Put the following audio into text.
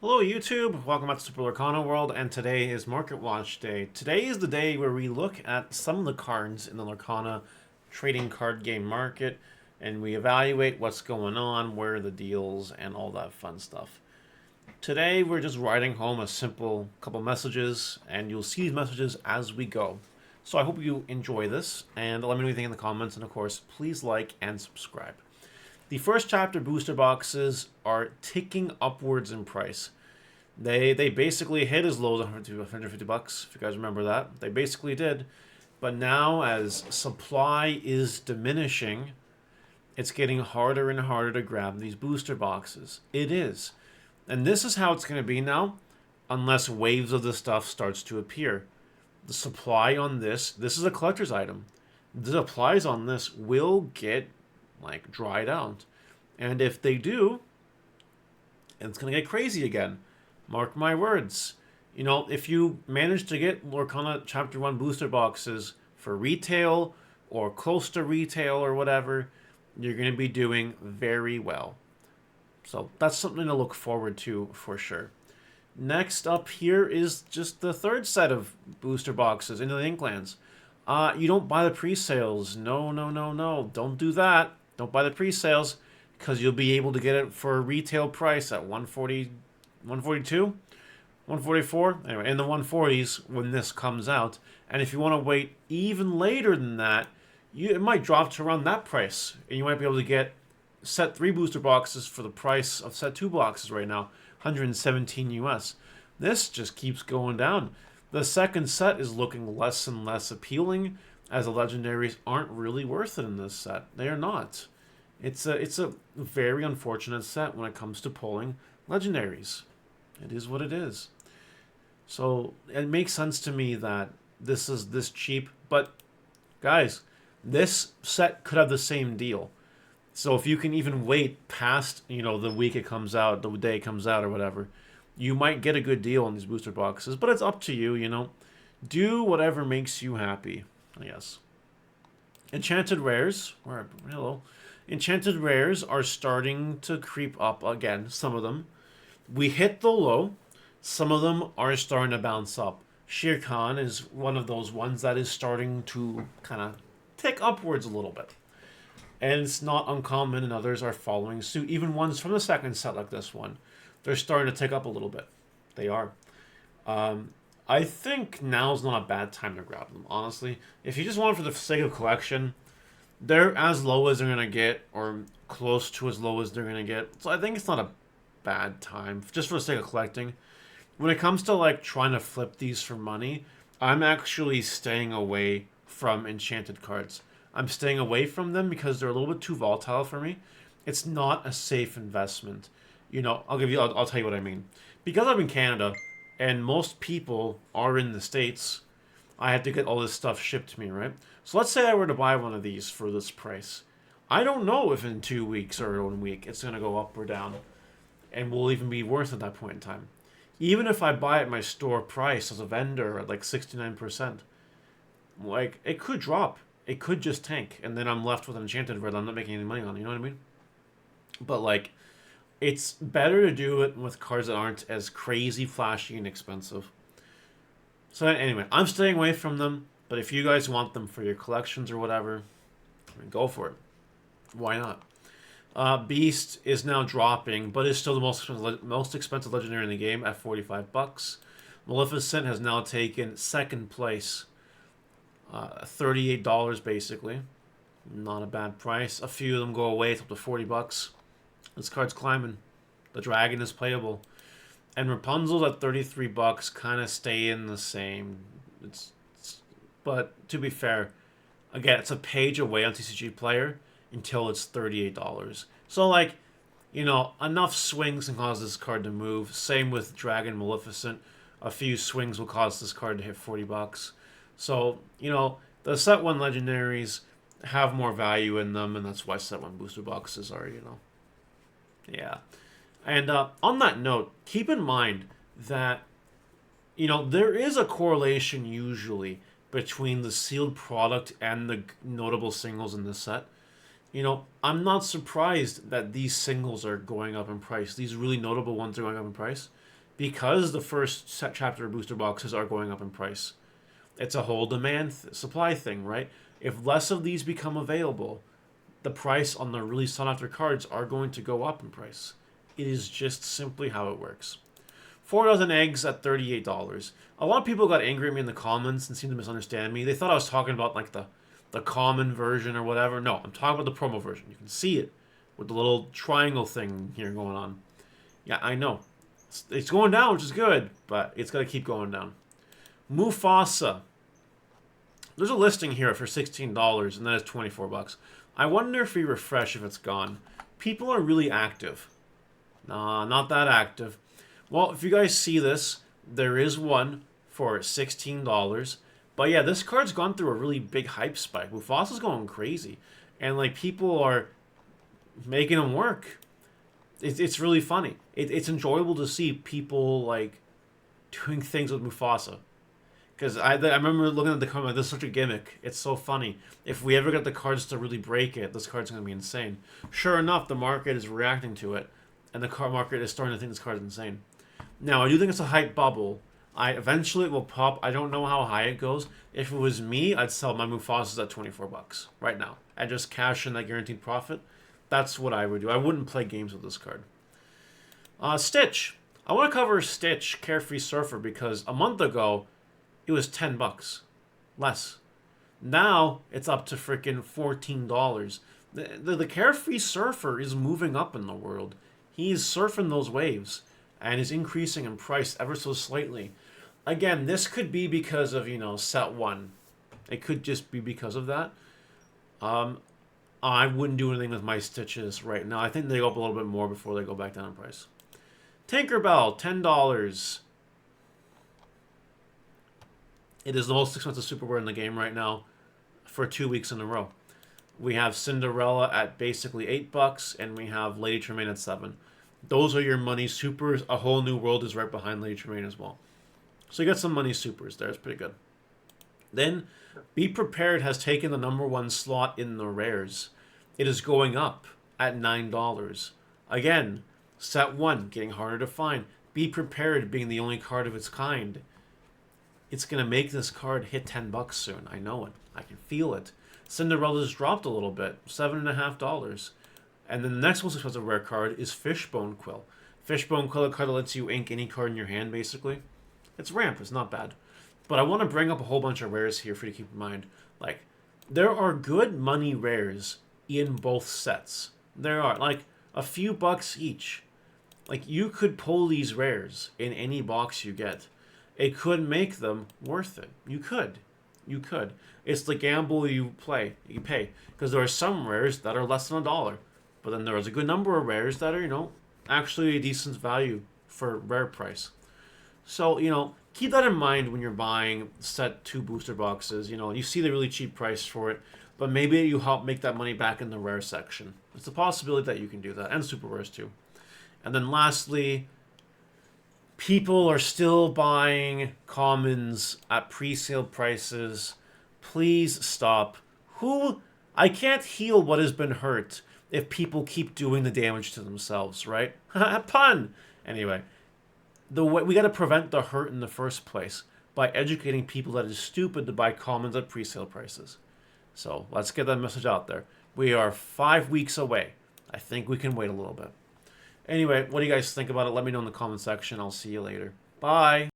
Hello YouTube, welcome back to Super Lorcana World, and today is Market Watch Day. Today is the day where we look at some of the cards in the Lorcana trading card game market, and we evaluate what's going on, where are the deals, and all that fun stuff. Today we're just writing home a simple couple messages, and you'll see these messages as we go. So I hope you enjoy this, and let me know what you think in the comments, and of course, please like and subscribe. The first chapter booster boxes are ticking upwards in price. They basically hit as low as 150 bucks, if you guys remember that. They basically did. But now as supply is diminishing, it's getting harder and harder to grab these booster boxes. It is. And this is how it's going to be now, unless waves of the stuff starts to appear. The supply on this is a collector's item. The supplies on this will get dried out. And if they do, it's going to get crazy again. Mark my words. You know, if you manage to get Lorcana Chapter 1 booster boxes for retail or close to retail or whatever, you're going to be doing very well. So that's something to look forward to for sure. Next up here is just the third set of booster boxes into the Inklands. You don't buy the pre-sales. No. Don't do that. Don't buy the pre-sales because you'll be able to get it for a retail price at 140, 142, 144. Anyway, in the 140s when this comes out. And if you want to wait even later than that, it might drop to around that price. And you might be able to get set 3 booster boxes for the price of set 2 boxes right now, 117 US. This just keeps going down. The second set is looking less and less appealing, as the legendaries aren't really worth it in this set. They are not. It's a very unfortunate set when it comes to pulling legendaries. It is what it is. So it makes sense to me that this is this cheap, but guys, this set could have the same deal. So if you can even wait past, the week it comes out, the day it comes out or whatever, you might get a good deal on these booster boxes, but it's up to you, Do whatever makes you happy, I guess. Enchanted rares, hello. Enchanted rares are starting to creep up again, some of them. We hit the low. Some of them are starting to bounce up. Shere Khan is one of those ones that is starting to kind of tick upwards a little bit. And it's not uncommon, and others are following suit. Even ones from the second set like this one, they're starting to tick up a little bit. They are. I think now's not a bad time to grab them, honestly. If you just want it for the sake of collection, they're as low as they're going to get, or close to as low as they're going to get. So I think it's not a bad time, just for the sake of collecting. When it comes to trying to flip these for money, I'm actually staying away from enchanted cards. I'm staying away from them because they're a little bit too volatile for me. It's not a safe investment. I'll tell you what I mean. Because I'm in Canada and most people are in the States, I had to get all this stuff shipped to me, right? So let's say I were to buy one of these for this price. I don't know if in 2 weeks or 1 week it's going to go up or down and will even be worth at that point in time. Even if I buy at my store price as a vendor at 69%, it could drop. It could just tank, and then I'm left with an enchanted red I'm not making any money on, you know what I mean? But it's better to do it with cards that aren't as crazy, flashy, and expensive. So anyway, I'm staying away from them, but if you guys want them for your collections or whatever, go for it. Why not? Beast is now dropping, but is still the most expensive legendary in the game at 45 bucks. Maleficent has now taken second place, $38 basically. Not a bad price. A few of them go away. It's up to 40 bucks. This card's climbing. The dragon is playable. And Rapunzel's at 33 bucks, kind of staying the same. But to be fair, again, it's a page away on TCG Player until it's $38. So enough swings can cause this card to move. Same with Dragon Maleficent. A few swings will cause this card to hit 40 bucks. So, the set 1 legendaries have more value in them, and that's why set 1 booster boxes are, Yeah. And on that note, keep in mind that, there is a correlation usually between the sealed product and the notable singles in this set. I'm not surprised that these singles are going up in price. These really notable ones are going up in price because the first chapter booster boxes are going up in price. It's a whole demand supply thing, right? If less of these become available, the price on the really sought after cards are going to go up in price. It is just simply how it works. 4 dozen eggs at $38. A lot of people got angry at me in the comments and seemed to misunderstand me. They thought I was talking about like the common version or whatever. No, I'm talking about the promo version. You can see it with the little triangle thing here going on. Yeah, I know. It's going down, which is good, but it's got to keep going down. Mufasa. There's a listing here for $16, and that is $24. I wonder if we refresh if it's gone. People are really active. Nah, not that active. Well, if you guys see this, there is one for $16. But yeah, this card's gone through a really big hype spike. Mufasa's going crazy. And like people are making him work. It's really funny. It's enjoyable to see people like doing things with Mufasa. Because I remember looking at the card like, this is such a gimmick. It's so funny. If we ever get the cards to really break it, this card's going to be insane. Sure enough, the market is reacting to it. And the card market is starting to think this card is insane. Now, I do think it's a hype bubble. Eventually it will pop. I don't know how high it goes. If it was me, I'd sell my Mufasas at $24 right now. And just cash in that guaranteed profit. That's what I would do. I wouldn't play games with this card. Stitch. I want to cover Stitch, Carefree Surfer, because a month ago, it was $10. Less. Now, it's up to freaking $14. The Carefree Surfer is moving up in the world. He's surfing those waves. And is increasing in price ever so slightly. Again, this could be because of, set 1. It could just be because of that. I wouldn't do anything with my Stitches right now. I think they go up a little bit more before they go back down in price. Tinkerbell, $10. It is the most expensive superware in the game right now for 2 weeks in a row. We have Cinderella at basically $8, and we have Lady Tremaine at $7. Those are your money supers. A Whole New World is right behind Lady Tremaine as well. So you got some money supers there. It's pretty good. Then, Be Prepared has taken the #1 slot in the rares. It is going up at $9. Again, set 1, getting harder to find. Be Prepared being the only card of its kind. It's going to make this card hit $10 soon. I know it. I can feel it. Cinderella's dropped a little bit. $7.50. And then the next most expensive rare card is Fishbone Quill. Fishbone Quill, a card that lets you ink any card in your hand, basically. It's ramp. It's not bad. But I want to bring up a whole bunch of rares here for you to keep in mind. Like, there are good money rares in both sets. There are. Like, a few bucks each. Like, you could pull these rares in any box you get. It could make them worth it. You could. You could. It's the gamble you pay. Because there are some rares that are less than $1. But then there is a good number of rares that are, actually a decent value for rare price. So, keep that in mind when you're buying set 2 booster boxes. You see the really cheap price for it, but maybe you help make that money back in the rare section. It's a possibility that you can do that, and super rares too. And then lastly, people are still buying commons at pre-sale prices. Please stop. I can't heal what has been hurt if people keep doing the damage to themselves, right? Pun! Anyway, we got to prevent the hurt in the first place by educating people that it is stupid to buy commons at pre-sale prices. So let's get that message out there. We are 5 weeks away. I think we can wait a little bit. Anyway, what do you guys think about it? Let me know in the comment section. I'll see you later. Bye!